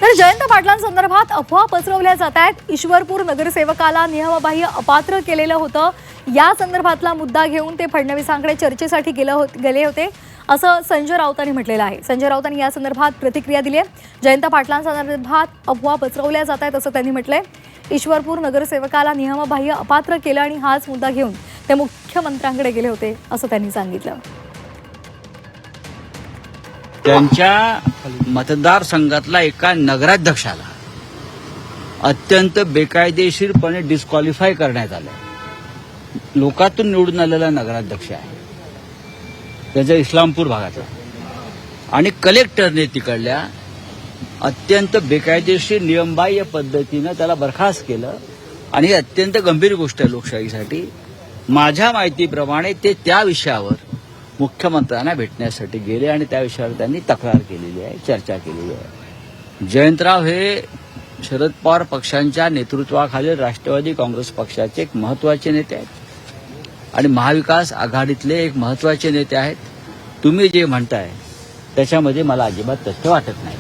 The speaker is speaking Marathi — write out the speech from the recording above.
तर जयंत पाटलांसंदर्भात अफवा पसरवल्या जात आहेत. ईश्वरपूर नगरसेवकाला नियमबाह्य अपात्र केलेलं होतं. या संदर्भातला मुद्दा घेऊन ते फडणवीसांकडे चर्चेसाठी गेले होते असं संजय राऊतांनी म्हटलेलं आहे. संजय राऊतांनी या संदर्भात प्रतिक्रिया दिली आहे. जयंत पाटलांसंदर्भात अफवा पसरवल्या जात आहेत असं त्यांनी म्हटलंय. ईश्वरपूर नगरसेवकाला नियमबाह्य अपात्र केलं आणि हाच मुद्दा घेऊन ते मुख्यमंत्र्यांकडे गेले होते असं त्यांनी सांगितलं. त्यांच्या मतदारसंघातला एका नगराध्यक्षाला अत्यंत बेकायदेशीरपणे डिस्क्वालिफाय करण्यात आलं. लोकातून निवडून आलेला नगराध्यक्ष आहे, त्याच्या इस्लामपूर भागातला, आणि कलेक्टरने तिकडल्या अत्यंत बेकायदेशीर नियमबाह्य पद्धतीनं त्याला बरखास्त केलं. आणि ही अत्यंत गंभीर गोष्ट आहे लोकशाहीसाठी. माझ्या माहितीप्रमाणे ते त्या विषयावर मुख्यमंत्र्यांना भेटण्यासाठी गेले आणि त्या विषयावर त्यांनी तक्रार केलेली आहे, चर्चा केलेली आहे. जयंतराव हे शरद पवार पक्षांच्या नेतृत्वाखालील राष्ट्रवादी काँग्रेस पक्षाचे एक महत्वाचे नेते आहेत आणि महाविकास आघाडीतले एक महत्वाचे नेते आहेत. तुम्ही जे म्हणताय त्याच्यामध्ये मला अजिबात तथ्य वाटत नाही.